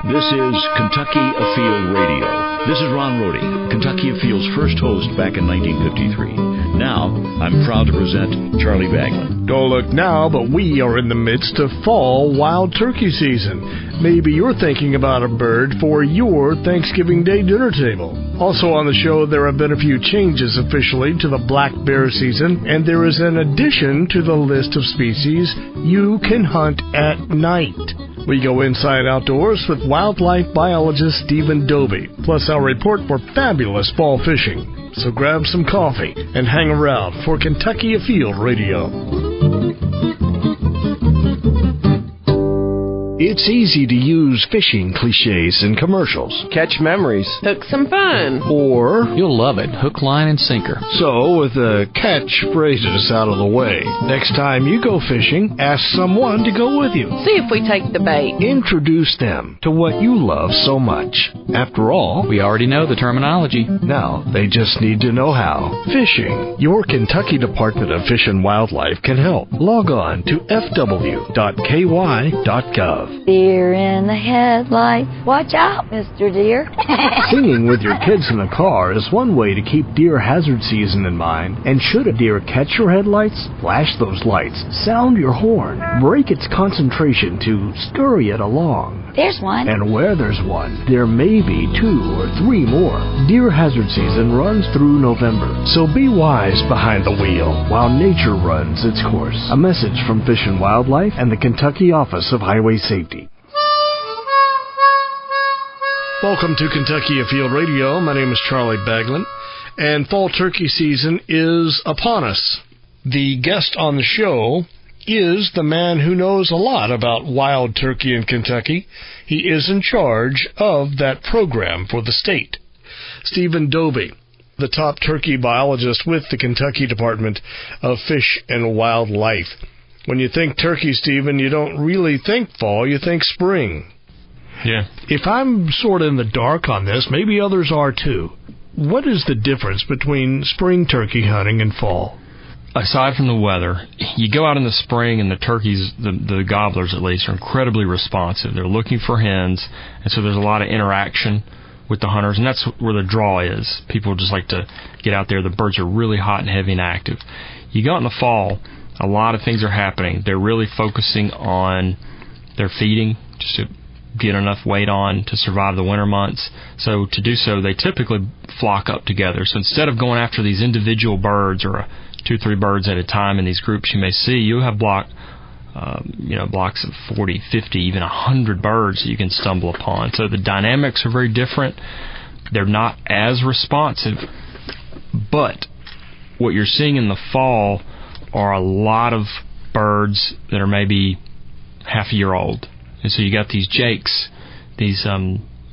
This is Kentucky Afield Radio. This is Ron Rohde, Kentucky Afield's first host back in 1953. Now, I'm proud to present Charlie Baglin. Don't look now, but we are in the midst of fall wild turkey season. Maybe you're thinking about a bird for your Thanksgiving Day dinner table. Also on the show, there have been a few changes officially to the black bear season, and there is an addition to the list of species you can hunt at night. We go inside outdoors with wildlife biologist Steven Dobey, plus our report for fabulous fall fishing. So grab some coffee and hang around for Kentucky Afield Radio. It's easy to use fishing cliches in commercials. Catch memories. Hook some fun. Or you'll love it. Hook, line, and sinker. So, with the catch phrases out of the way, next time you go fishing, ask someone to go with you. See if we take the bait. Introduce them to what you love so much. After all, we already know the terminology. Now, they just need to know how. Fishing. Your Kentucky Department of Fish and Wildlife can help. Log on to fw.ky.gov. Deer in the headlights. Watch out, Mr. Deer. Singing with your kids in the car is one way to keep deer hazard season in mind. And should a deer catch your headlights, flash those lights, sound your horn, break its concentration to scurry it along. There's one. And where there's one, there may be 2 or 3 more. Deer hazard season runs through November, so be wise behind the wheel while nature runs its course. A message from Fish and Wildlife and the Kentucky Office of Highway Safety. Welcome to Kentucky Afield Radio. My name is Charlie Baglin, and fall turkey season is upon us. The guest on the show is the man who knows a lot about wild turkey in Kentucky. He is in charge of that program for the state. Steven Dobey, the top turkey biologist with the Kentucky Department of Fish and Wildlife. When you think turkey, Steven, you don't really think fall, you think spring. Yeah. If I'm sort of in the dark on this, maybe others are too. What is the difference between spring turkey hunting and fall? Aside from the weather, you go out in the spring and the turkeys, the gobblers at least, are incredibly responsive. They're looking for hens, and so there's a lot of interaction with the hunters, and that's where the draw is. People just like to get out there. The birds are really hot and heavy and active. You go out in the fall, a lot of things are happening. They're really focusing on their feeding, just to get enough weight on to survive the winter months. So to do so, they typically flock up together. So instead of going after these individual birds or 2-3 birds at a time in these groups you may see, you have blocks of 40, 50, even 100 birds that you can stumble upon. So the dynamics are very different. They're not as responsive, but what you're seeing in the fall are a lot of birds that are maybe half a year old. And so you got these jakes. These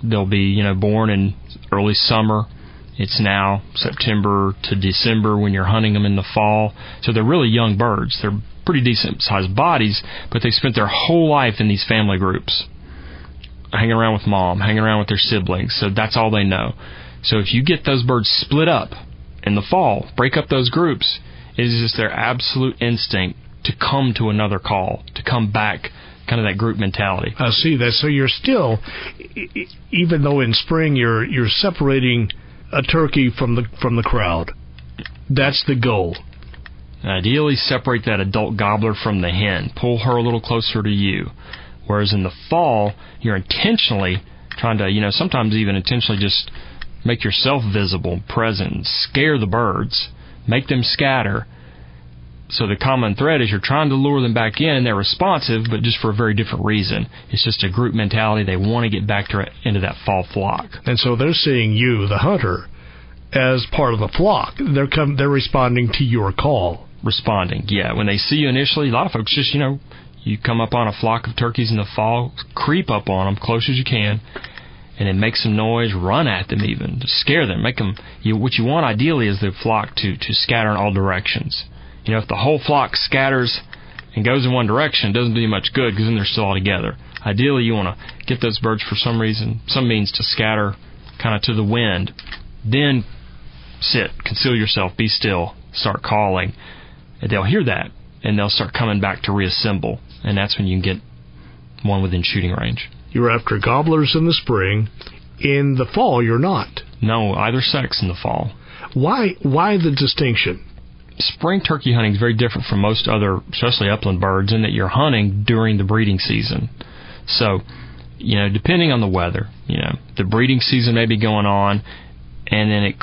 they'll be born in early summer. It's now September to December when you're hunting them in the fall. So they're really young birds. They're pretty decent-sized bodies, but they spent their whole life in these family groups, hanging around with mom, hanging around with their siblings. So that's all they know. So if you get those birds split up in the fall, break up those groups, it is just their absolute instinct to come to another call, to come back, kind of that group mentality. I see that. So you're still, even though in spring you're separating a turkey from the crowd. That's the goal. Ideally, separate that adult gobbler from the hen. Pull her a little closer to you. Whereas in the fall, you're intentionally trying to, sometimes even intentionally just make yourself visible, present, scare the birds, make them scatter. So the common thread is you're trying to lure them back in, and they're responsive, but just for a very different reason. It's just a group mentality. They want to get back into that fall flock. And so they're seeing you, the hunter, as part of the flock. They're responding to your call. Responding, yeah. When they see you initially, a lot of folks just, you come up on a flock of turkeys in the fall, creep up on them close as you can, and then make some noise, run at them even, to scare them. Make them. What you want ideally is the flock to scatter in all directions. If the whole flock scatters and goes in one direction, it doesn't do you much good because then they're still all together. Ideally, you want to get those birds for some reason, some means to scatter kind of to the wind. Then sit, conceal yourself, be still, start calling. And they'll hear that, and they'll start coming back to reassemble. And that's when you can get one within shooting range. You're after gobblers in the spring. In the fall, you're not. No, either sex in the fall. Why the distinction? Spring turkey hunting is very different from most other, especially upland birds, in that you're hunting during the breeding season. So, depending on the weather, the breeding season may be going on, and then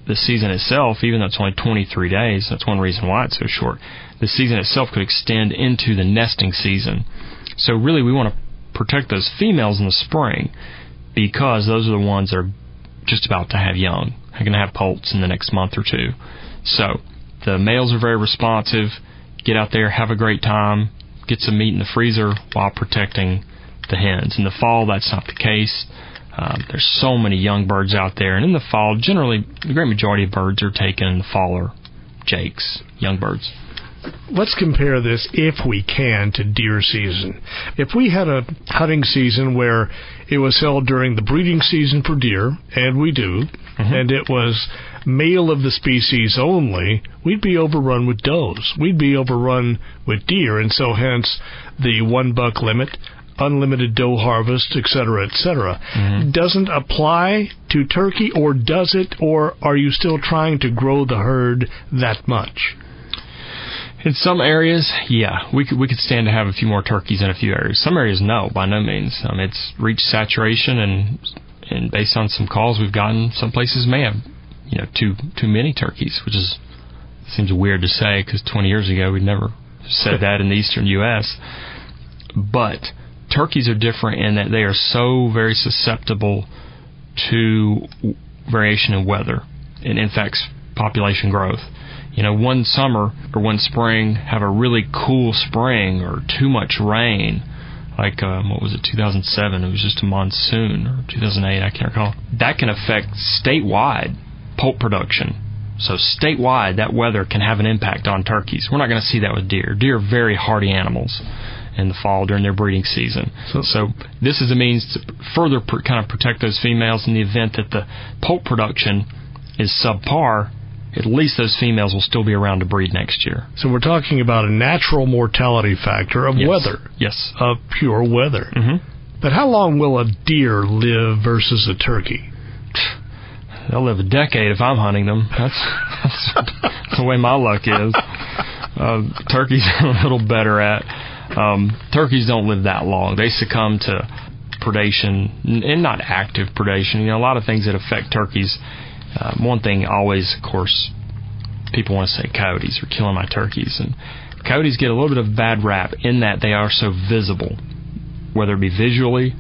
the season itself, even though it's only 23 days, that's one reason why it's so short, the season itself could extend into the nesting season. So really we want to protect those females in the spring because those are the ones that are just about to have young. They're going to have poults in the next month or two. So the males are very responsive. Get out there, have a great time, get some meat in the freezer while protecting the hens. In the fall, that's not the case. There's so many young birds out there. And in the fall, generally, the great majority of birds are taken in the fall are jakes, young birds. Let's compare this, if we can, to deer season. If we had a hunting season where it was held during the breeding season for deer, and we do, and it was male of the species only, we'd be overrun with does. We'd be overrun with deer, and so hence the 1 buck limit, unlimited doe harvest, etc., etc. Doesn't apply to turkey, or does it, or are you still trying to grow the herd that much? In some areas, yeah, we could stand to have a few more turkeys in a few areas. Some areas, no, by no means. It's reached saturation, and based on some calls we've gotten, some places may have, too many turkeys, which seems weird to say because 20 years ago we'd never said that in the eastern U.S. But turkeys are different in that they are so very susceptible to variation in weather and, in fact, population growth. One summer or one spring, have a really cool spring or too much rain, like, 2007, it was just a monsoon, or 2008, I can't recall. That can affect statewide poult production. So statewide, that weather can have an impact on turkeys. We're not going to see that with deer. Deer are very hardy animals in the fall during their breeding season. So this is a means to further kind of protect those females in the event that the poult production is subpar. At least those females will still be around to breed next year. So we're talking about a natural mortality factor of weather. Yes. Of pure weather. But how long will a deer live versus a turkey? They'll live a decade if I'm hunting them. That's the way my luck is. Turkeys are a little better at. Turkeys don't live that long. They succumb to predation, and not active predation. A lot of things that affect turkeys. One thing always, of course, people want to say coyotes are killing my turkeys. And coyotes get a little bit of bad rap in that they are so visible, whether it be visually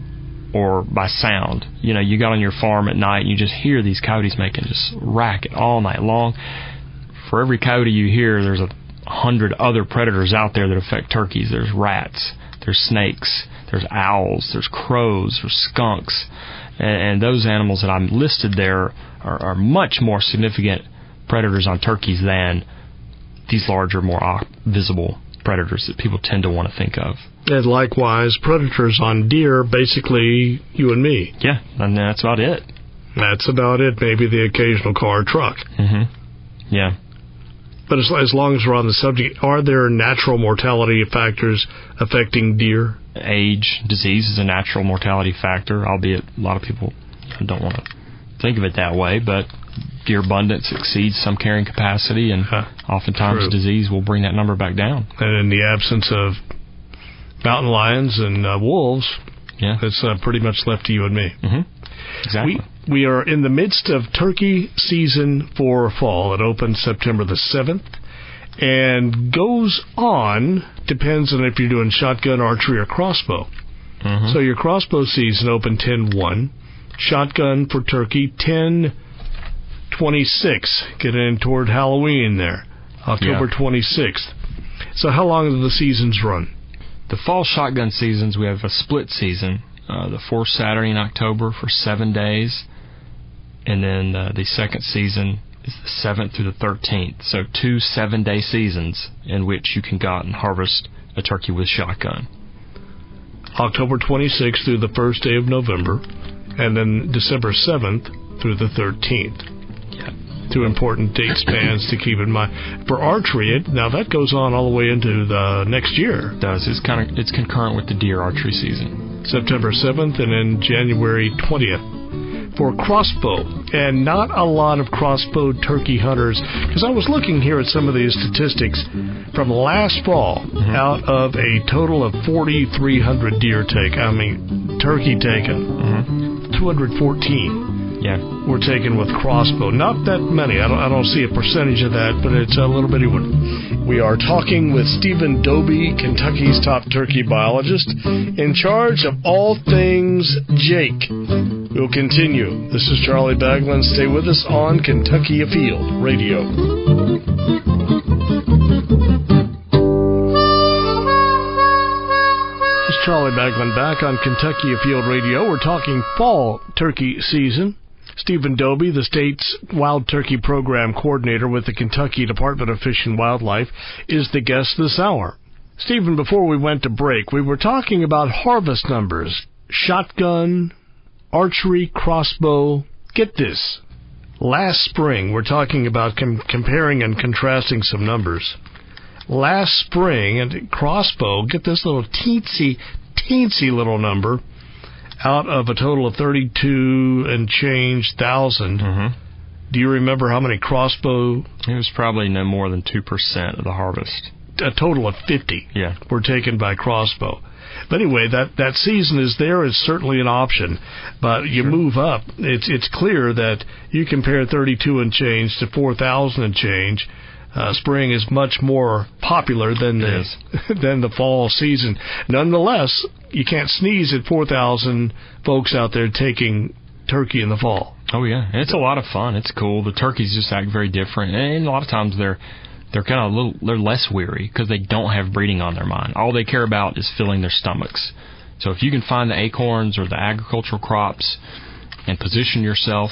or by sound. You got on your farm at night and you just hear these coyotes making just racket all night long. For every coyote you hear, there's 100 other predators out there that affect turkeys. There's rats, there's snakes, there's owls, there's crows, there's skunks. And those animals that I'm listed there are much more significant predators on turkeys than these larger, more visible predators that people tend to want to think of. And likewise, predators on deer, basically you and me. Yeah, and that's about it. That's about it. Maybe the occasional car or truck. Yeah. But as long as we're on the subject, are there natural mortality factors affecting deer? Age, disease is a natural mortality factor, albeit a lot of people don't want to think of it that way, but deer abundance exceeds some carrying capacity, and oftentimes disease will bring that number back down. And in the absence of mountain lions and wolves, it's pretty much left to you and me. Exactly. We are in the midst of turkey season for fall. It opens September the 7th and goes on, depends on if you're doing shotgun, archery, or crossbow. So your crossbow season opened 10/1. Shotgun for turkey, 10/26. Get in toward Halloween there, October 26th. So how long do the seasons run? The fall shotgun seasons, we have a split season. The fourth Saturday in October for 7 days. And then the second season is the 7th through the 13th. So 2 7-day seasons in which you can go out and harvest a turkey with shotgun. October 26th through the first day of November. And then December 7th through the 13th. Yeah. Two important date spans to keep in mind. For archery, now that goes on all the way into the next year. It does. It's concurrent with the deer archery season. September 7th and then January 20th. For crossbow, and not a lot of crossbow turkey hunters, because I was looking here at some of these statistics from last fall. Out of a total of 4,300 turkey taken, 214 were taken with crossbow. Not that many. I don't see a percentage of that, but it's a little bitty one. We are talking with Steven Dobey, Kentucky's top turkey biologist, in charge of all things Jake. We'll continue. This is Charlie Baglan. Stay with us on Kentucky Afield Radio. This is Charlie Baglan back on Kentucky Afield Radio. We're talking fall turkey season. Steven Dobey, the state's wild turkey program coordinator with the Kentucky Department of Fish and Wildlife, is the guest this hour. Steven, before we went to break, we were talking about harvest numbers. Shotgun, archery, crossbow. Get this. Last spring, we're talking about comparing and contrasting some numbers. Last spring, and crossbow, get this little teensy little number, out of a total of 32 and change thousand. Do you remember how many crossbow? It was probably no more than 2% of the harvest. A total of 50 were taken by crossbow. But anyway, that season is there. It's certainly an option. But you move up. It's clear that you compare 32 and change to 4,000 and change. Spring is much more popular than the fall season. Nonetheless, you can't sneeze at 4,000 folks out there taking turkey in the fall. Oh yeah, it's a lot of fun. It's cool. The turkeys just act very different, and a lot of times they're kind of they're less weary because they don't have breeding on their mind. All they care about is filling their stomachs. So if you can find the acorns or the agricultural crops and position yourself,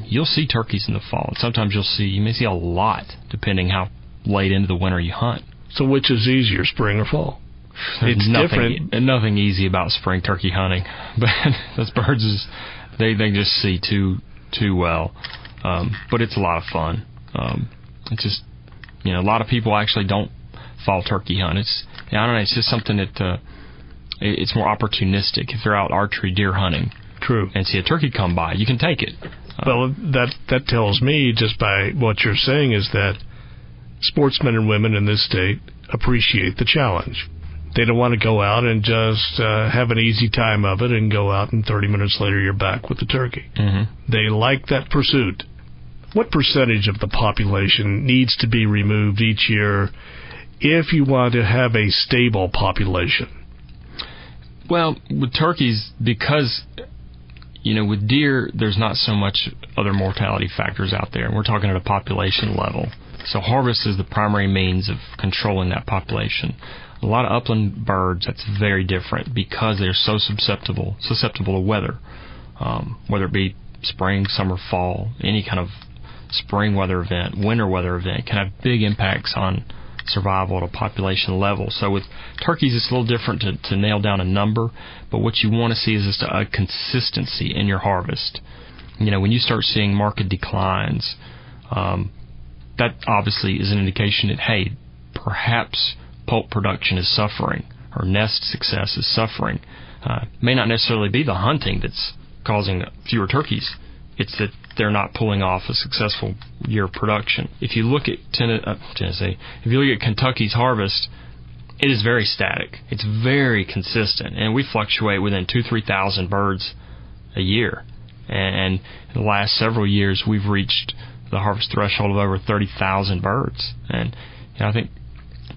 you'll see turkeys in the fall. And sometimes you may see a lot, depending how late into the winter you hunt. So which is easier, spring or fall? It's different. Nothing easy about spring turkey hunting, but those birds they just see too well. But it's a lot of fun. It's just a lot of people actually don't fall turkey hunt. I don't know. It's just something that it's more opportunistic. If they're out archery deer hunting, true, and see a turkey come by, you can take it. Well, that tells me, just by what you're saying, is that sportsmen and women in this state appreciate the challenge. They don't want to go out and just have an easy time of it and go out and 30 minutes later you're back with the turkey. They like that pursuit. What percentage of the population needs to be removed each year if you want to have a stable population? Well, with turkeys, because with deer, there's not so much other mortality factors out there. We're talking at a population level. So harvest is the primary means of controlling that population. A lot of upland birds, that's very different because they're so susceptible to weather, whether it be spring, summer, fall, any kind of spring weather event, winter weather event can have big impacts on survival at a population level. So with turkeys, it's a little different to nail down a number, but what you want to see is just a consistency in your harvest. When you start seeing marked declines, that obviously is an indication that, hey, perhaps poult production is suffering or nest success is suffering. May not necessarily be the hunting that's causing fewer turkeys. It's that they're not pulling off a successful year of production. If you look at Tennessee, if you look at Kentucky's harvest, it is very static. It's very consistent, and we fluctuate within 2,000-3,000 birds a year. And in the last several years, we've reached the harvest threshold of over 30,000 birds. And I think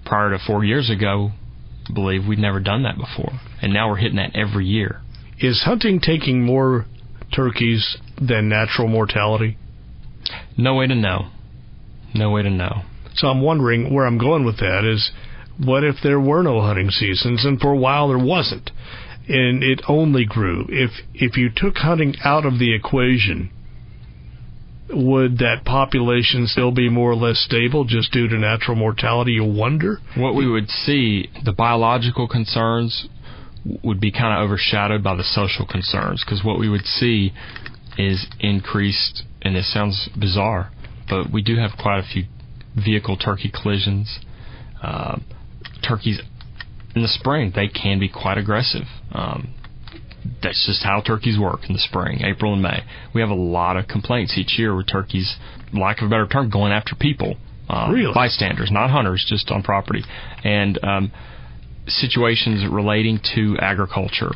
prior to 4 years ago, I believe we'd never done that before, and now we're hitting that every year. Is hunting taking more turkeys than natural mortality? No way to know. No way to know. So I'm wondering where I'm going with that is, what if there were no hunting seasons, and for a while there wasn't, and it only grew? If you took hunting out of the equation, would that population still be more or less stable just due to natural mortality, you wonder? What we would see, the biological concerns would be kind of overshadowed by the social concerns, because what we would see is increased, and this sounds bizarre, but we do have quite a few vehicle turkey collisions. Turkeys in the spring, they can be quite aggressive. That's just how turkeys work in the spring, April and May. We have a lot of complaints each year with turkeys, lack of a better term, going after people. Really? Bystanders, not hunters, just on property. And situations relating to agriculture.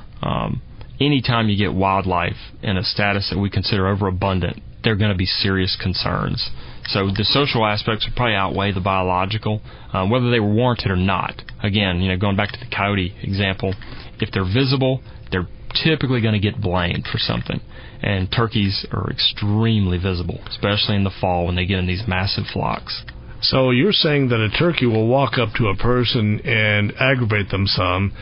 Anytime you get wildlife in a status that we consider overabundant, there are going to be serious concerns. So the social aspects would probably outweigh the biological, whether they were warranted or not. Again, going back to the coyote example, if they're visible, they're typically going to get blamed for something. And turkeys are extremely visible, especially in the fall when they get in these massive flocks. So you're saying that a turkey will walk up to a person and aggravate them some,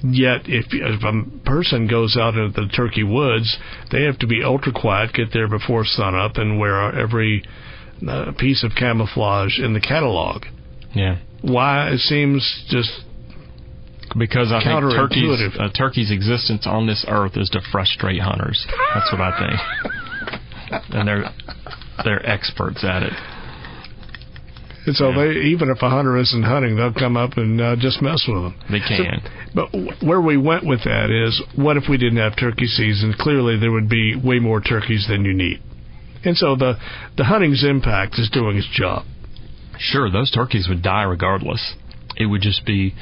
yet if a person goes out into the turkey woods, they have to be ultra quiet, get there before sunup, and wear every piece of camouflage in the catalog. Yeah. Why? It seems just because I think counterintuitive. Turkey's existence on this earth is to frustrate hunters. That's what I think. And they're experts at it. And so even if a hunter isn't hunting, they'll come up and just mess with them. They can. But where we went with that is, what if we didn't have turkey season? Clearly there would be way more turkeys than you need. And so the hunting's impact is doing its job. Sure, those turkeys would die regardless. It would just be,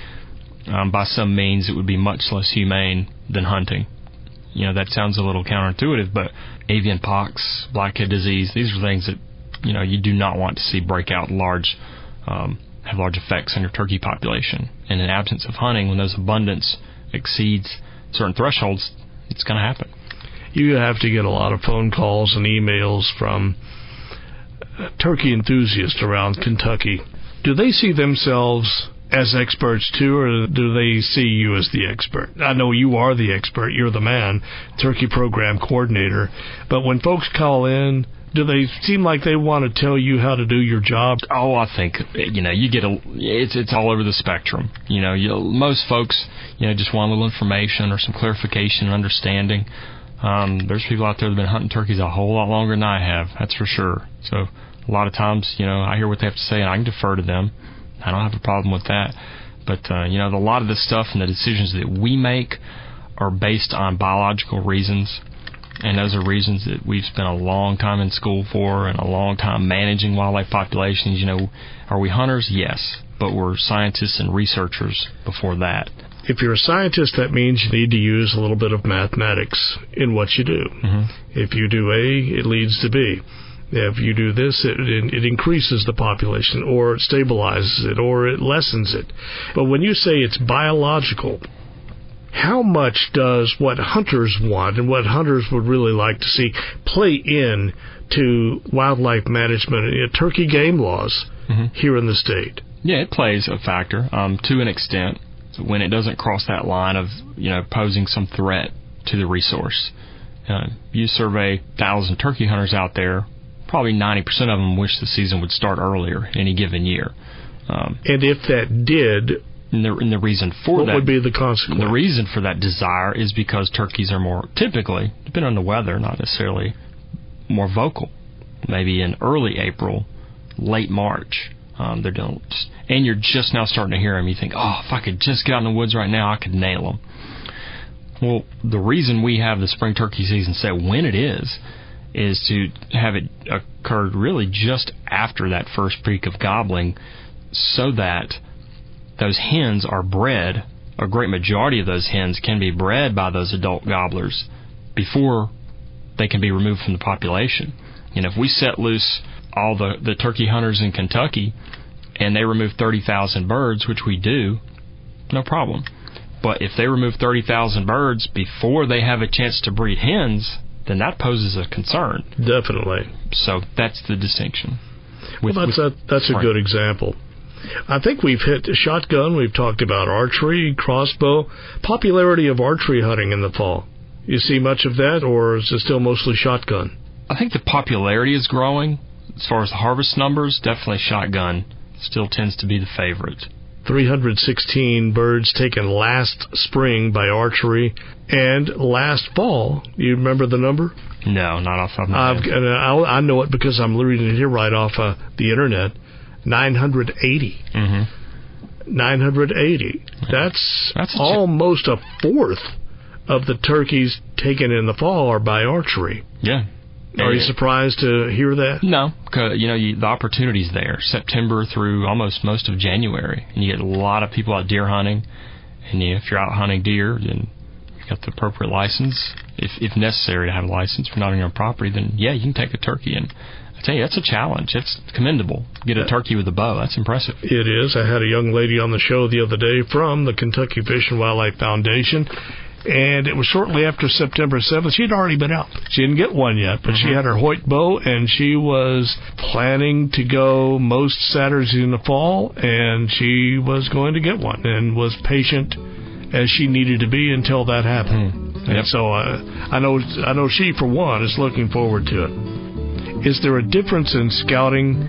by some means, it would be much less humane than hunting. That sounds a little counterintuitive, but avian pox, blackhead disease, these are things that you do not want to see break out have large effects on your turkey population. And in absence of hunting, when those abundance exceeds certain thresholds, it's going to happen. You have to get a lot of phone calls and emails from turkey enthusiasts around Kentucky. Do they see themselves as experts too, or do they see you as the expert? I know you are the expert. You're the man, turkey program coordinator. But when folks call in, do they seem like they want to tell you how to do your job? Oh, I think, you get it's all over the spectrum. Most folks, just want a little information or some clarification and understanding. There's people out there that have been hunting turkeys a whole lot longer than I have, that's for sure. So a lot of times, I hear what they have to say and I can defer to them. I don't have a problem with that. But, a lot of the stuff and the decisions that we make are based on biological reasons. And those are reasons that we've spent a long time in school for and a long time managing wildlife populations. Are we hunters? Yes. But we're scientists and researchers before that. If you're a scientist, that means you need to use a little bit of mathematics in what you do. Mm-hmm. If you do A, it leads to B. If you do this, it increases the population, or it stabilizes it, or it lessens it. But when you say it's biological, how much does what hunters want and what hunters would really like to see play in to wildlife management and turkey game laws here in the state? Yeah, it plays a factor to an extent when it doesn't cross that line of posing some threat to the resource. You survey 1,000 turkey hunters out there, probably 90% of them wish the season would start earlier any given year. And if that did, and the reason for what that, would be the consequence? The reason for that desire is because turkeys are more typically, depending on the weather, not necessarily more vocal. Maybe in early April, late March, they're doing, and you're just now starting to hear them. You think, if I could just get out in the woods right now, I could nail them. Well, the reason we have the spring turkey season set when it is to have it occurred really just after that first peak of gobbling, so that those hens are bred, a great majority of those hens can be bred by those adult gobblers before they can be removed from the population. And if we set loose all the turkey hunters in Kentucky and they remove 30,000 birds, which we do, no problem. But if they remove 30,000 birds before they have a chance to breed hens, then that poses a concern. Definitely. So that's the distinction. Well, that's a good example. I think we've hit shotgun. We've talked about archery, crossbow. Popularity of archery hunting in the fall. You see much of that, or is it still mostly shotgun? I think the popularity is growing. As far as the harvest numbers, definitely shotgun still tends to be the favorite. 316 birds taken last spring by archery, and last fall, you remember the number? No, not off the top of my head. I know it because I'm reading it here right off the internet. 980. 980. That's almost a fourth of the turkeys taken in the fall are by archery. Yeah. Are you surprised to hear that? No, because the opportunity's there, September through almost most of January, and you get a lot of people out deer hunting. And if you're out hunting deer, then you've got the appropriate license. If necessary to have a license for not on your own property, then yeah, you can take a turkey. And I tell you, that's a challenge. It's commendable. Get a turkey with a bow. That's impressive. It is. I had a young lady on the show the other day from the Kentucky Fish and Wildlife Foundation. And it was shortly after September 7th. She'd already been out. She didn't get one yet, but she had her Hoyt bow, and she was planning to go most Saturdays in the fall, and she was going to get one, and was patient as she needed to be until that happened. And so I know she, for one, is looking forward to it. Is there a difference in scouting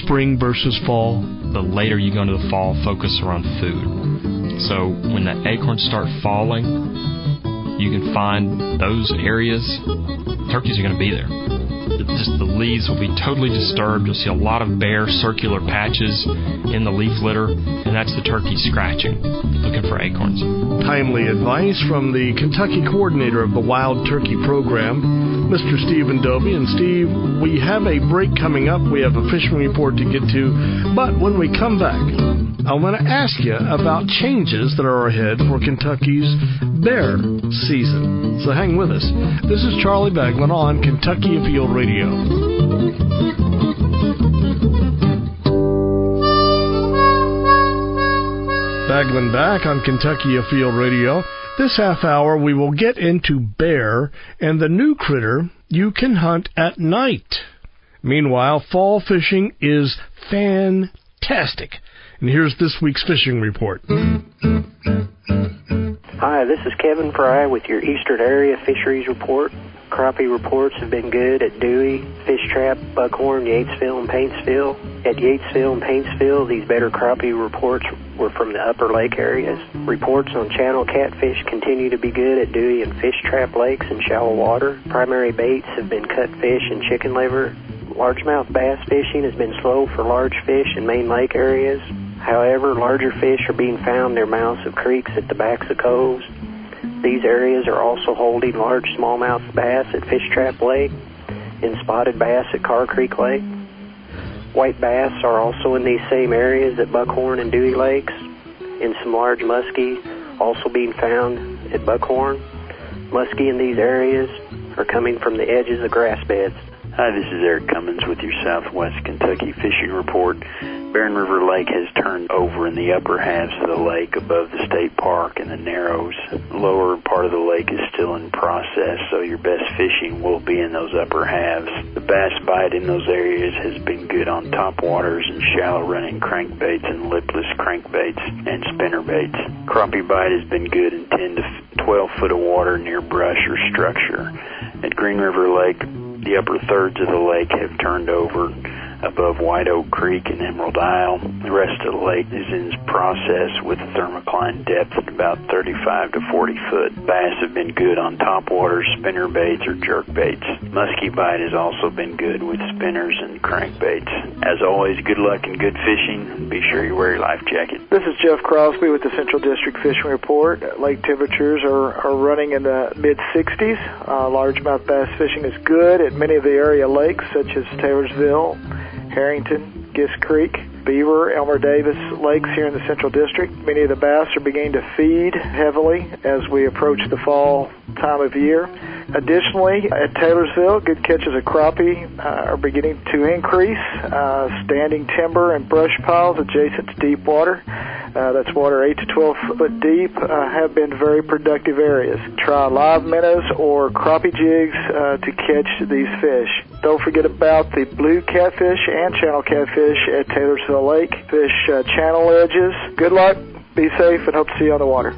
spring versus fall? The later you go into the fall, focus around food. So when the acorns start falling, you can find those areas, turkeys are going to be there. Just the leaves will be totally disturbed. You'll see a lot of bare circular patches in the leaf litter, and that's the turkey scratching, looking for acorns. Timely advice from the Kentucky coordinator of the Wild Turkey Program, Mr. Steven Dobey. And Steve, we have a break coming up. We have a fishing report to get to. But when we come back, I want to ask you about changes that are ahead for Kentucky's bear season. So hang with us. This is Charlie Baglan on Kentucky Afield Radio. Baglan back on Kentucky Afield Radio. This half hour we will get into bear and the new critter you can hunt at night. Meanwhile, fall fishing is fantastic. And here's this week's fishing report. Hi, this is Kevin Fry with your Eastern Area Fisheries Report. Crappie reports have been good at Dewey, Fish Trap, Buckhorn, Yatesville, and Paintsville. At Yatesville and Paintsville, these better crappie reports were from the upper lake areas. Reports on channel catfish continue to be good at Dewey and Fish Trap lakes in shallow water. Primary baits have been cutfish and chicken liver. Largemouth bass fishing has been slow for large fish in main lake areas. However, larger fish are being found near mouths of creeks at the backs of coves. These areas are also holding large smallmouth bass at Fish Trap Lake and spotted bass at Carr Creek Lake. White bass are also in these same areas at Buckhorn and Dewey Lakes, and some large muskie also being found at Buckhorn. Muskie in these areas are coming from the edges of grass beds. Hi, this is Eric Cummins with your Southwest Kentucky Fishing Report. Barren River Lake has turned over in the upper halves of the lake above the state park and the narrows. The lower part of the lake is still in process, so your best fishing will be in those upper halves. The bass bite in those areas has been good on top waters and shallow running crankbaits and lipless crankbaits and spinnerbaits. Crappie bite has been good in 10 to 12 foot of water near brush or structure. At Green River Lake, the upper thirds of the lake have turned over above White Oak Creek and Emerald Isle. The rest of the lake is in its process with a thermocline depth at about 35 to 40 foot. Bass have been good on top water, spinner baits, or jerk baits. Muskie bite has also been good with spinners and crankbaits. As always, good luck and good fishing. Be sure you wear your life jacket. This is Jeff Crosby with the Central District Fishing Report. Lake temperatures are running in the mid-60s. Largemouth bass fishing is good at many of the area lakes, such as Taylorsville, Harrington, Gist Creek, Beaver, Elmer Davis lakes here in the Central District. Many of the bass are beginning to feed heavily as we approach the fall time of year. Additionally, at Taylorsville, good catches of crappie are beginning to increase. Standing timber and brush piles adjacent to deep water, that's water 8 to 12 foot deep, have been very productive areas. Try live minnows or crappie jigs to catch these fish. Don't forget about the blue catfish and channel catfish at Taylorsville Lake. Fish channel edges. Good luck, be safe, and hope to see you on the water.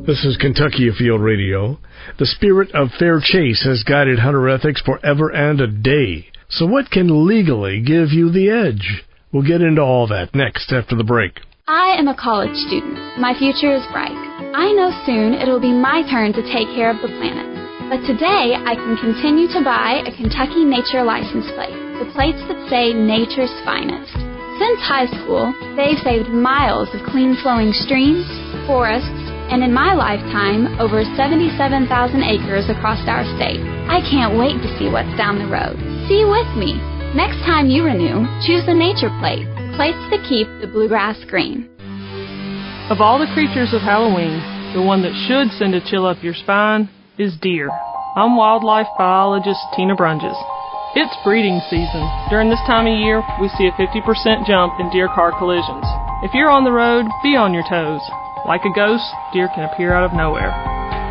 This is Kentucky Afield Radio. The spirit of fair chase has guided hunter ethics forever and a day. So what can legally give you the edge? We'll get into all that next after the break. I am a college student. My future is bright. I know soon it'll be my turn to take care of the planet. But today, I can continue to buy a Kentucky Nature license plate, the plates that say Nature's Finest. Since high school, they've saved miles of clean-flowing streams, forests, and in my lifetime, over 77,000 acres across our state. I can't wait to see what's down the road. See with me. Next time you renew, choose the Nature plate, plates that keep the bluegrass green. Of all the creatures of Halloween, the one that should send a chill up your spine is deer. I'm wildlife biologist Tina Brunges. It's breeding season. During this time of year, we see a 50% jump in deer car collisions. If you're on the road, be on your toes. Like a ghost, deer can appear out of nowhere.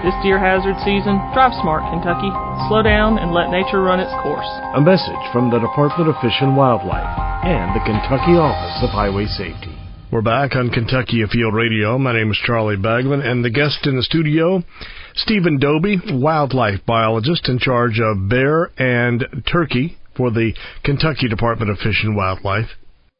This deer hazard season, drive smart, Kentucky. Slow down and let nature run its course. A message from the Department of Fish and Wildlife and the Kentucky Office of Highway Safety. We're back on Kentucky Afield Radio. My name is Charlie Bagman, and the guest in the studio, Steven Dobey, wildlife biologist in charge of bear and turkey for the Kentucky Department of Fish and Wildlife.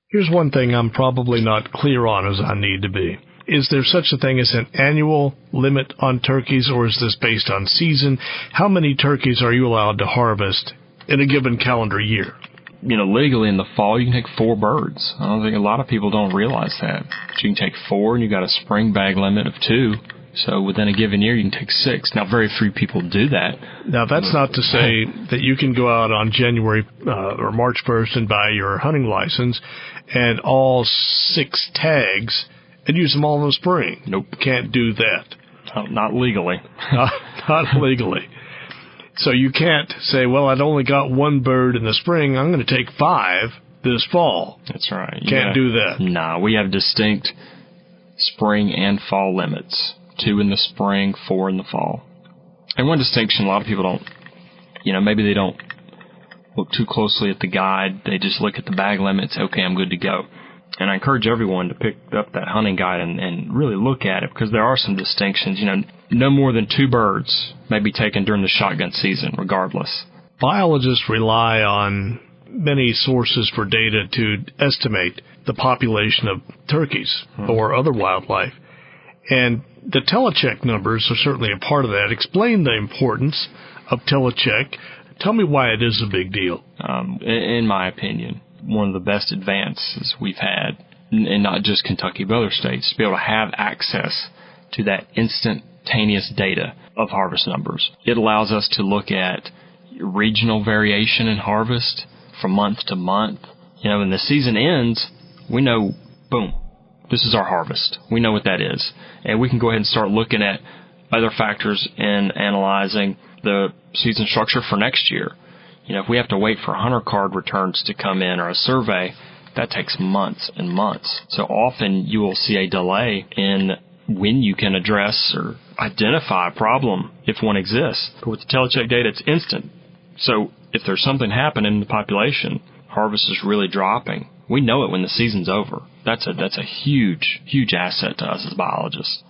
Here's one thing I'm probably not clear on as I need to be. Is there such a thing as an annual limit on turkeys, or is this based on season? How many turkeys are you allowed to harvest in a given calendar year? Legally in the fall, you can take 4 birds. I don't think a lot of people don't realize that. But you can take 4, and you got a spring bag limit of 2. So within a given year, you can take 6. Now, very few people do that. Now, that's not to say that you can go out on January or March 1st and buy your hunting license and all 6 tags and use them all in the spring. Nope. Can't do that. Not legally. Not legally. So you can't say, well, I'd only got 1 bird in the spring. I'm going to take 5 this fall. That's right. Can't do that. No, we have distinct spring and fall limits. 2 in the spring, 4 in the fall. And one distinction, a lot of people don't, maybe they don't look too closely at the guide. They just look at the bag limits. Okay, I'm good to go. And I encourage everyone to pick up that hunting guide and really look at it, because there are some distinctions. No more than 2 birds may be taken during the shotgun season, regardless. Biologists rely on many sources for data to estimate the population of turkeys or other wildlife. And the telecheck numbers are certainly a part of that. Explain the importance of telecheck. Tell me why it is a big deal. In my opinion, one of the best advances we've had, and not just Kentucky but other states, to be able to have access to that instantaneous data of harvest numbers. It allows us to look at regional variation in harvest from month to month. When the season ends, we know, boom, this is our harvest. We know what that is. And we can go ahead and start looking at other factors in analyzing the season structure for next year. If we have to wait for hunter card returns to come in or a survey, that takes months and months. So often you will see a delay in when you can address or identify a problem if one exists. But with the telecheck data, it's instant. So if there's something happening in the population, harvest is really dropping, we know it when the season's over. That's a huge, huge asset to us as biologists.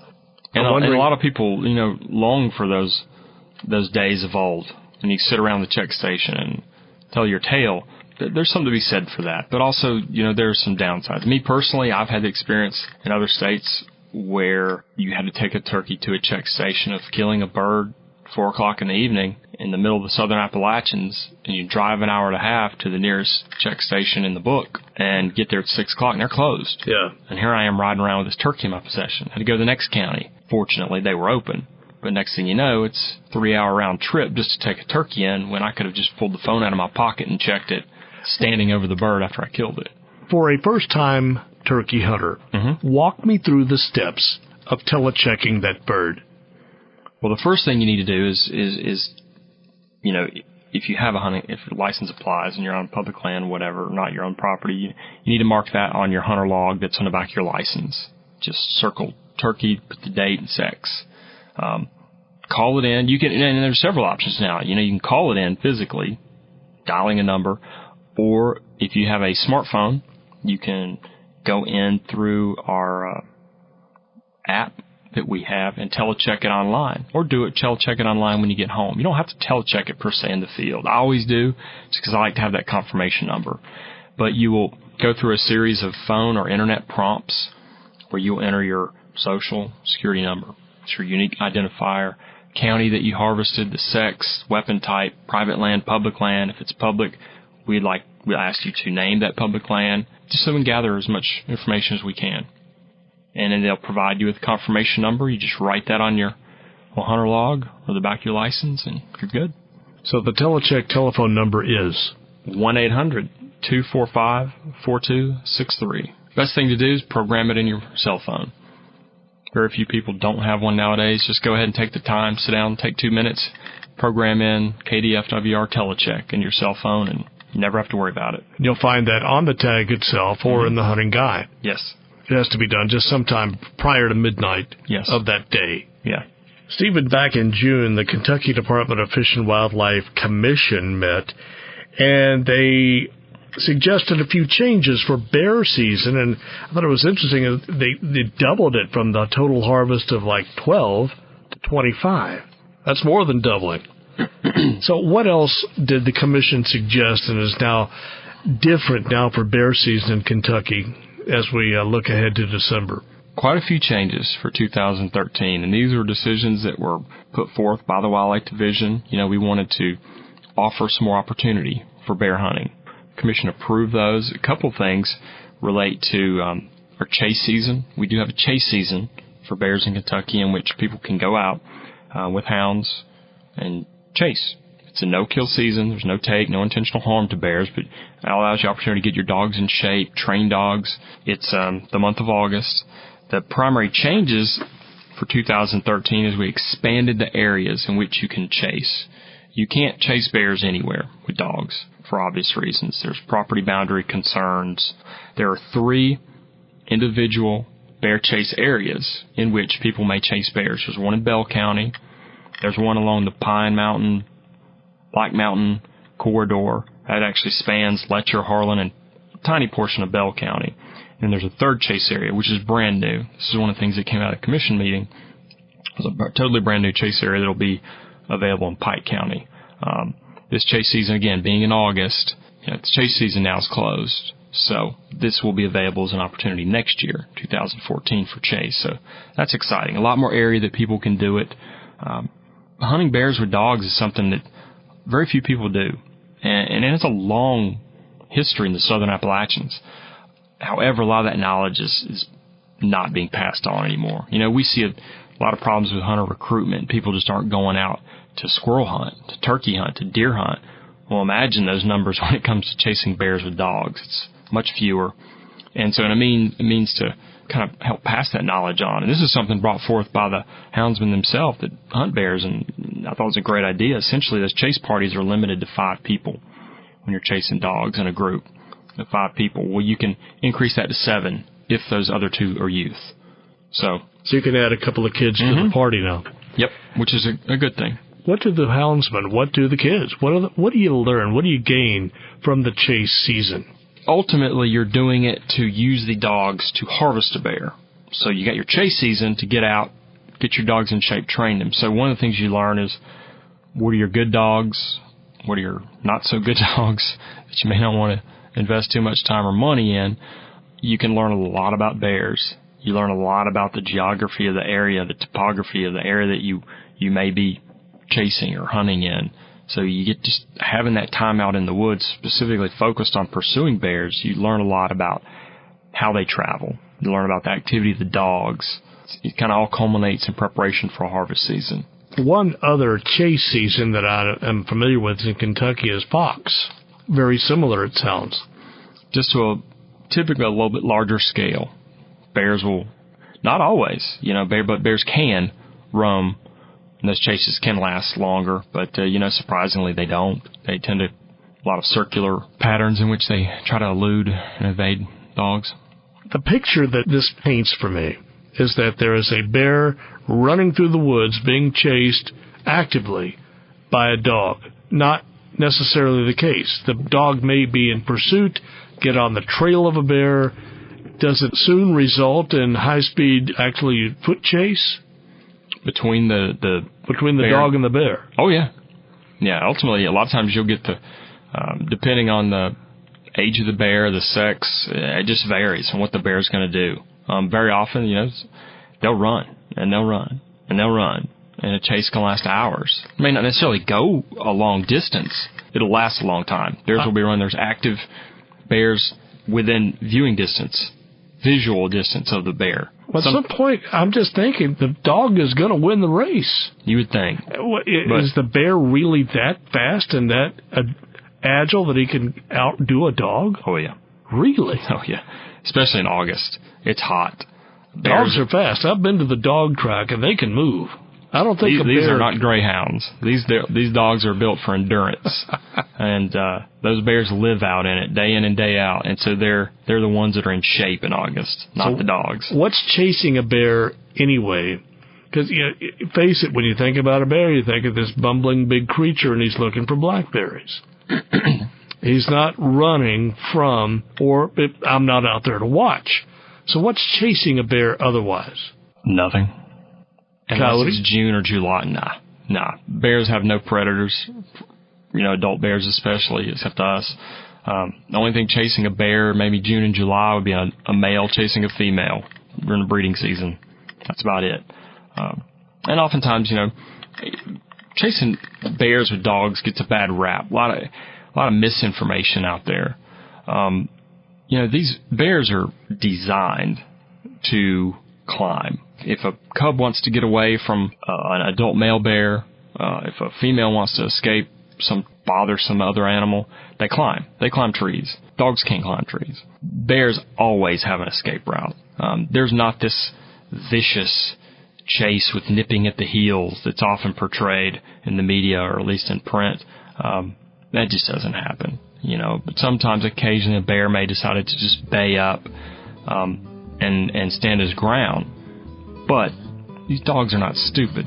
And a lot of people, long for those days of old. And you sit around the check station and tell your tale. There's something to be said for that. But also, there's some downsides. Me personally, I've had the experience in other states where you had to take a turkey to a check station of killing a bird 4 o'clock in the evening in the middle of the southern Appalachians, and you drive an hour and a half to the nearest check station in the book and get there at 6 o'clock, and they're closed. Yeah. And here I am riding around with this turkey in my possession. I had to go to the next county. Fortunately, they were open. But next thing you know, it's a 3-hour round trip just to take a turkey in when I could have just pulled the phone out of my pocket and checked it standing over the bird after I killed it. For a first-time turkey hunter, walk me through the steps of telechecking that bird. Well, the first thing you need to do is if you have if your license applies and you're on public land, whatever, not your own property, you need to mark that on your hunter log that's on the back of your license. Just circle turkey, put the date and sex. Call it in. You can, and there's several options now. You can call it in physically, dialing a number, or if you have a smartphone, you can go in through our app that we have and telecheck it online, or telecheck it online when you get home. You don't have to telecheck it per se in the field. I always do, just because I like to have that confirmation number. But you will go through a series of phone or internet prompts where you'll enter your social security number. It's your unique identifier, county that you harvested, the sex, weapon type, private land, public land. If it's public, we'll ask you to name that public land, just so we can gather as much information as we can. And then they'll provide you with a confirmation number. You just write that on your hunter log or the back of your license, and you're good. So the telecheck telephone number is 1-800-245-4263. Best thing to do is program it in your cell phone. Very few people don't have one nowadays. Just go ahead and take the time, sit down, take 2 minutes, program in KDFWR telecheck in your cell phone, and you never have to worry about it. You'll find that on the tag itself or in the hunting guide. Yes. It has to be done just sometime prior to midnight of that day. Yeah. Stephen, back in June, the Kentucky Department of Fish and Wildlife Commission met, and they suggested a few changes for bear season, and I thought it was interesting. They doubled it from the total harvest of like 12 to 25. That's more than doubling. So what else did the commission suggest and is now different now for bear season in Kentucky as we look ahead to December? Quite a few changes for 2013, and these were decisions that were put forth by the Wildlife Division. You know, we wanted to offer some more opportunity for bear hunting. The commission approved those. A couple things relate to our chase season. We do have a chase season for bears in Kentucky in which people can go out with hounds and chase. It's a no-kill season. There's no take, no intentional harm to bears, but it allows you the opportunity to get your dogs in shape, train dogs. It's the month of August. The primary changes for 2013 is we expanded the areas in which you can chase. You can't chase bears anywhere with dogs for obvious reasons. There's property boundary concerns. There are 3 individual bear chase areas in which people may chase bears. There's one in Bell County. There's one along the Pine Mountain, Black Mountain corridor. That actually spans Letcher, Harlan, and a tiny portion of Bell County. And there's a third chase area, which is brand new. This is one of the things that came out of the commission meeting. It's a totally brand new chase area that will be available in Pike County. This chase season, again, being in August, the chase season now is closed. So this will be available as an opportunity next year, 2014, for chase. So that's exciting. A lot more area that people can do it. Hunting bears with dogs is something that very few people do. And it has a long history in the Southern Appalachians. However, a lot of that knowledge is not being passed on anymore. You know, we see a lot of problems with hunter recruitment. People just aren't going out to squirrel hunt, to turkey hunt, to deer hunt. Well, imagine those numbers when it comes to chasing bears with dogs. It's much fewer. And so it means to kind of help pass that knowledge on. And this is something brought forth by the houndsmen themselves that hunt bears, and I thought it was a great idea. Essentially, those chase parties are limited to 5 people when you're chasing dogs in a group of 5 people. Well, you can increase that to 7 if those other 2 are youth. So you can add a couple of kids to the party now. Yep, which is a good thing. What do the houndsmen, what do the kids, what do you learn, what do you gain from the chase season? Ultimately, you're doing it to use the dogs to harvest a bear. So you got your chase season to get out, get your dogs in shape, train them. So one of the things you learn is what are your good dogs, what are your not so good dogs that you may not want to invest too much time or money in. You can learn a lot about bears. You learn a lot about the geography of the area, the topography of the area that you may be chasing or hunting in. So you get just having that time out in the woods specifically focused on pursuing bears. You learn a lot about how they travel. You learn about the activity of the dogs. It kind of all culminates in preparation for a harvest season. One other chase season that I am familiar with in Kentucky is fox. Very similar, it sounds. Just to typically a little bit larger scale. Bears will, not always, but bears can roam. And those chases can last longer, but, surprisingly they don't. They tend to, a lot of circular patterns in which they try to elude and evade dogs. The picture that this paints for me is that there is a bear running through the woods being chased actively by a dog. Not necessarily the case. The dog may be in pursuit, get on the trail of a bear. Does it soon result in high-speed, actually, foot chase? between the bear. Dog and the bear. Oh, yeah. Yeah, ultimately, a lot of times you'll get the, depending on the age of the bear, the sex, it just varies on what the bear's going to do. Very often, they'll run, and they'll run, and they'll run, and a chase can last hours. It may not necessarily go a long distance. It'll last a long time. Bears will be running. There's active bears within viewing distance, visual distance of the bear. At some point, I'm just thinking the dog is going to win the race. You would think. Is the bear really that fast and that agile that he can outdo a dog? Oh, yeah. Really? Oh, yeah. Especially in August. It's hot. Dogs are fast. I've been to the dog track, and they can move. I don't think these are not greyhounds. These dogs are built for endurance, and those bears live out in it day in and day out, and so they're the ones that are in shape in August, not the dogs. What's chasing a bear anyway? Because face it, when you think about a bear, you think of this bumbling big creature, and he's looking for blackberries. He's not running from, or I'm not out there to watch. So what's chasing a bear otherwise? Nothing. Coyote? Unless it's June or July. Nah. Bears have no predators, adult bears especially, except us. The only thing chasing a bear, maybe June and July, would be a male chasing a female during the breeding season. That's about it. And oftentimes, chasing bears with dogs gets a bad rap. A lot of misinformation out there. These bears are designed to climb. If a cub wants to get away from an adult male bear, if a female wants to escape some bothersome other animal, they climb. They climb trees. Dogs can't climb trees. Bears always have an escape route. There's not this vicious chase with nipping at the heels that's often portrayed in the media, or at least in print. That just doesn't happen. But sometimes, occasionally, a bear may decide to just bay up and stand his ground. But these dogs are not stupid.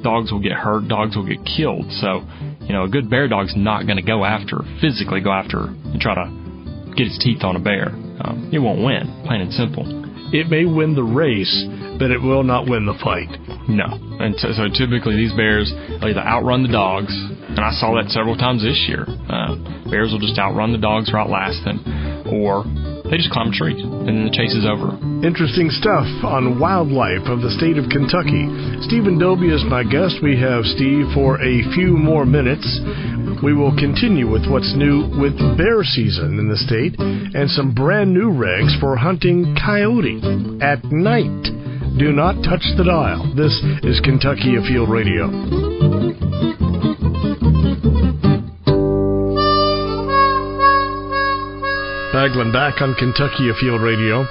Dogs will get hurt. Dogs will get killed. So, a good bear dog's not going to physically go after and try to get his teeth on a bear. It won't win, plain and simple. It may win the race, but it will not win the fight. No. And so typically these bears either outrun the dogs, and I saw that several times this year. Bears will just outrun the dogs or outlast them, or they just climb a tree, and then the chase is over. Interesting stuff on wildlife of the state of Kentucky. Steven Dobey is my guest. We have Steve for a few more minutes. We will continue with what's new with bear season in the state and some brand new regs for hunting coyote at night. Do not touch the dial. This is Kentucky Afield Radio. Bagland back on Kentucky Afield Radio.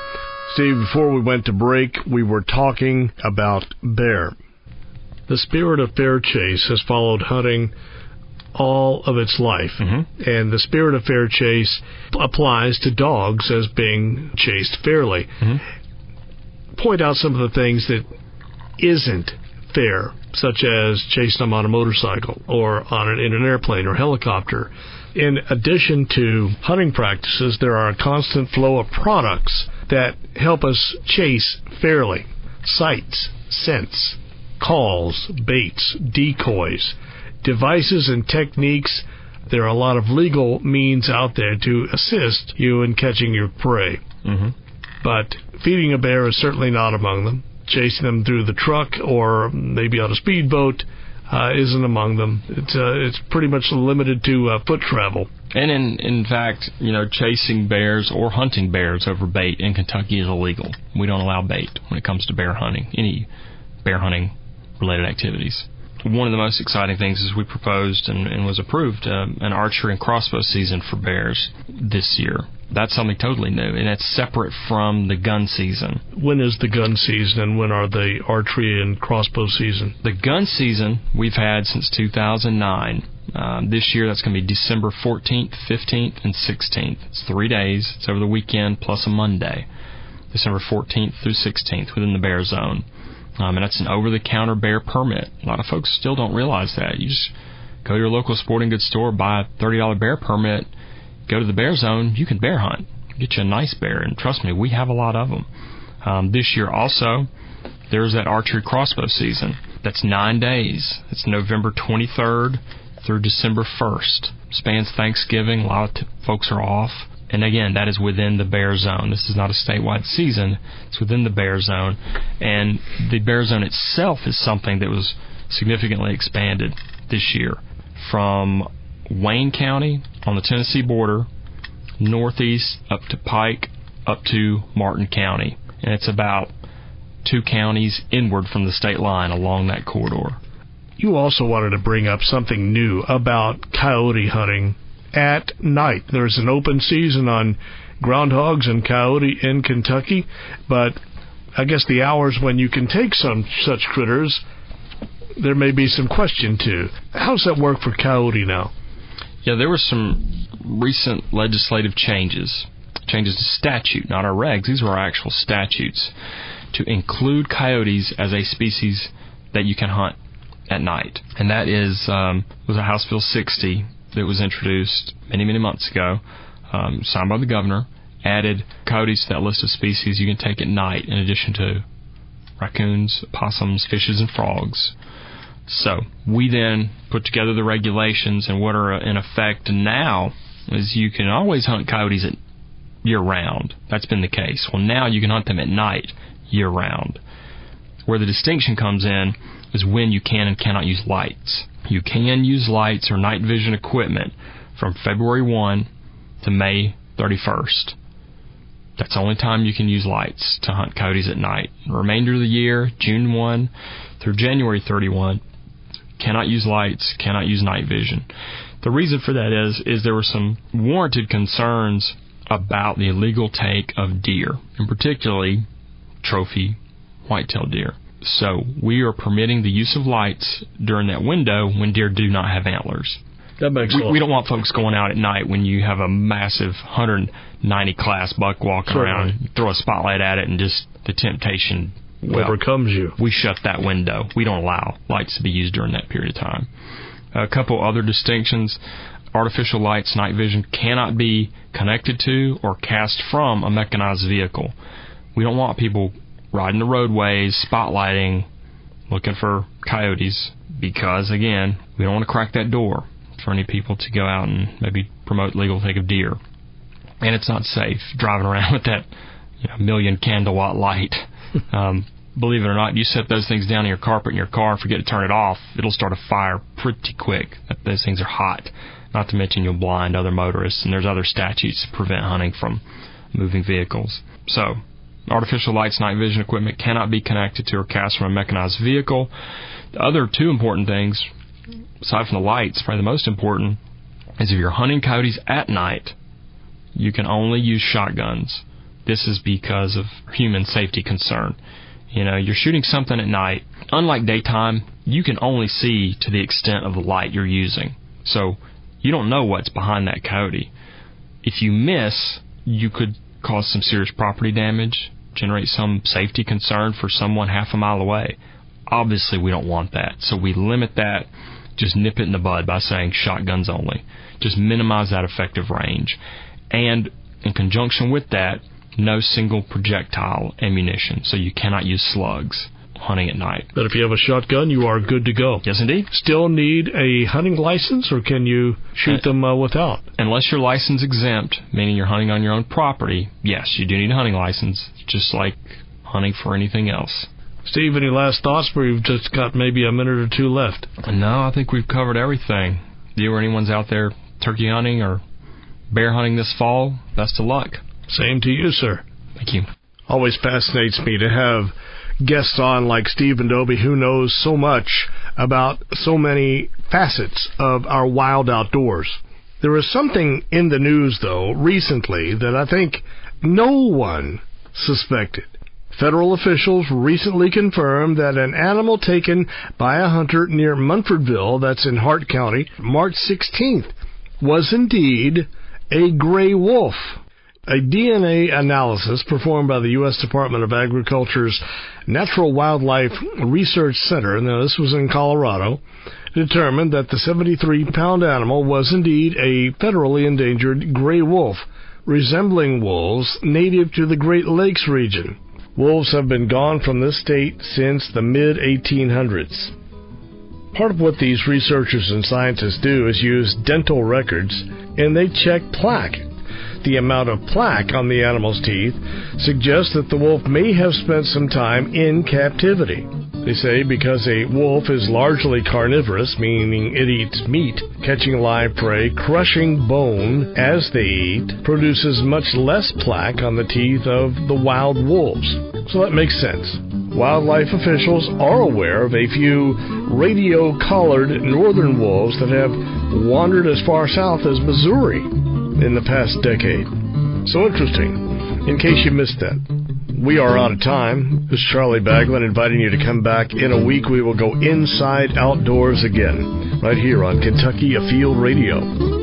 Steve, before we went to break, we were talking about bear. The spirit of fair chase has followed hunting all of its life, and the spirit of fair chase applies to dogs as being chased fairly. Point out some of the things that isn't fair, such as chasing them on a motorcycle or in an airplane or helicopter. In addition to hunting practices, there are a constant flow of products that help us chase fairly. Sights, scents, calls, baits, decoys, devices and techniques. There are a lot of legal means out there to assist you in catching your prey. But feeding a bear is certainly not among them. Chasing them through the truck or maybe on a speedboat isn't among them. It's pretty much limited to foot travel. And in fact, chasing bears or hunting bears over bait in Kentucky is illegal. We don't allow bait when it comes to bear hunting, any bear hunting related activities. One of the most exciting things is we proposed and was approved an archery and crossbow season for bears this year. That's something totally new, and it's separate from the gun season. When is the gun season, and when are the archery and crossbow season? The gun season we've had since 2009. This year, that's going to be December 14th, 15th, and 16th. It's 3 days. It's over the weekend plus a Monday. December 14th through 16th within the bear zone. And that's an over-the-counter bear permit. A lot of folks still don't realize that. You just go to your local sporting goods store, buy a $30 bear permit, go to the bear zone, you can bear hunt. Get you a nice bear, and trust me, we have a lot of them. This year also, there's that archery crossbow season. That's 9 days. It's November 23rd through December 1st. Spans Thanksgiving. A lot of folks are off. And again, that is within the bear zone. This is not a statewide season. It's within the bear zone. And the bear zone itself is something that was significantly expanded this year from Wayne County on the Tennessee border, northeast up to Pike, up to Martin County. And it's about 2 counties inward from the state line along that corridor. You also wanted to bring up something new about coyote hunting at night. There's an open season on groundhogs and coyote in Kentucky, but I guess the hours when you can take some such critters, there may be some question to. How's that work for coyote now? Yeah, there were some recent legislative changes to statute, not our regs. These were our actual statutes, to include coyotes as a species that you can hunt at night. And that was a House Bill 60 that was introduced many months ago, signed by the governor, added coyotes to that list of species you can take at night in addition to raccoons, possums, fishes, and frogs. So we then put together the regulations, and what are in effect now is you can always hunt coyotes year-round. That's been the case. Well, now you can hunt them at night year-round. Where the distinction comes in is when you can and cannot use lights. You can use lights or night vision equipment from February 1 to May 31st. That's the only time you can use lights to hunt coyotes at night. The remainder of the year, June 1 through January 31, cannot use lights, cannot use night vision. The reason for that is there were some warranted concerns about the illegal take of deer, and particularly trophy white-tailed deer. So we are permitting the use of lights during that window when deer do not have antlers. That makes sense. We don't want folks going out at night when you have a massive 190 class buck walking around. You throw a spotlight at it and just the temptation overcomes you. We shut that window. We don't allow lights to be used during that period of time. A couple other distinctions. Artificial lights, night vision, cannot be connected to or cast from a mechanized vehicle. We don't want people riding the roadways, spotlighting, looking for coyotes, because, again, we don't want to crack that door for any people to go out and maybe promote legal take of deer. And it's not safe driving around with that million candle-watt light. Believe it or not, you set those things down in your carpet in your car and forget to turn it off, it'll start a fire pretty quick. Those things are hot. Not to mention you'll blind other motorists, and there's other statutes to prevent hunting from moving vehicles. So, artificial lights, night vision equipment cannot be connected to or cast from a mechanized vehicle. The other 2 important things, aside from the lights, probably the most important, is if you're hunting coyotes at night, you can only use shotguns. This is because of human safety concern. You're shooting something at night. Unlike daytime, you can only see to the extent of the light you're using. So you don't know what's behind that coyote. If you miss, you could cause some serious property damage, generate some safety concern for someone half a mile away. Obviously, we don't want that. So we limit that, just nip it in the bud by saying shotguns only. Just minimize that effective range. And in conjunction with that, no single projectile ammunition, so you cannot use slugs hunting at night. But if you have a shotgun, you are good to go. Yes, indeed. Still need a hunting license, or can you shoot them without? Unless you're license exempt, meaning you're hunting on your own property, yes, you do need a hunting license, just like hunting for anything else. Steve, any last thoughts? We've just got maybe a minute or 2 left. No, I think we've covered everything. You or anyone's out there turkey hunting or bear hunting this fall, best of luck. Same to you, sir. Thank you. Always fascinates me to have guests on like Steven Dobey, who knows so much about so many facets of our wild outdoors. There was something in the news, though, recently that I think no one suspected. Federal officials recently confirmed that an animal taken by a hunter near Munfordville, that's in Hart County, March 16th, was indeed a gray wolf. A DNA analysis performed by the U.S. Department of Agriculture's Natural Wildlife Research Center, now this was in Colorado, determined that the 73-pound animal was indeed a federally endangered gray wolf, resembling wolves native to the Great Lakes region. Wolves have been gone from this state since the mid-1800s. Part of what these researchers and scientists do is use dental records, and they check plaque. The amount of plaque on the animal's teeth suggests that the wolf may have spent some time in captivity. They say because a wolf is largely carnivorous, meaning it eats meat, catching live prey, crushing bone as they eat, produces much less plaque on the teeth of the wild wolves. So that makes sense. Wildlife officials are aware of a few radio-collared northern wolves that have wandered as far south as Missouri in the past decade. So interesting, in case you missed that. We are out of time. This is Charlie Baglin inviting you to come back in a week. We will go inside outdoors again, right here on Kentucky Afield Radio.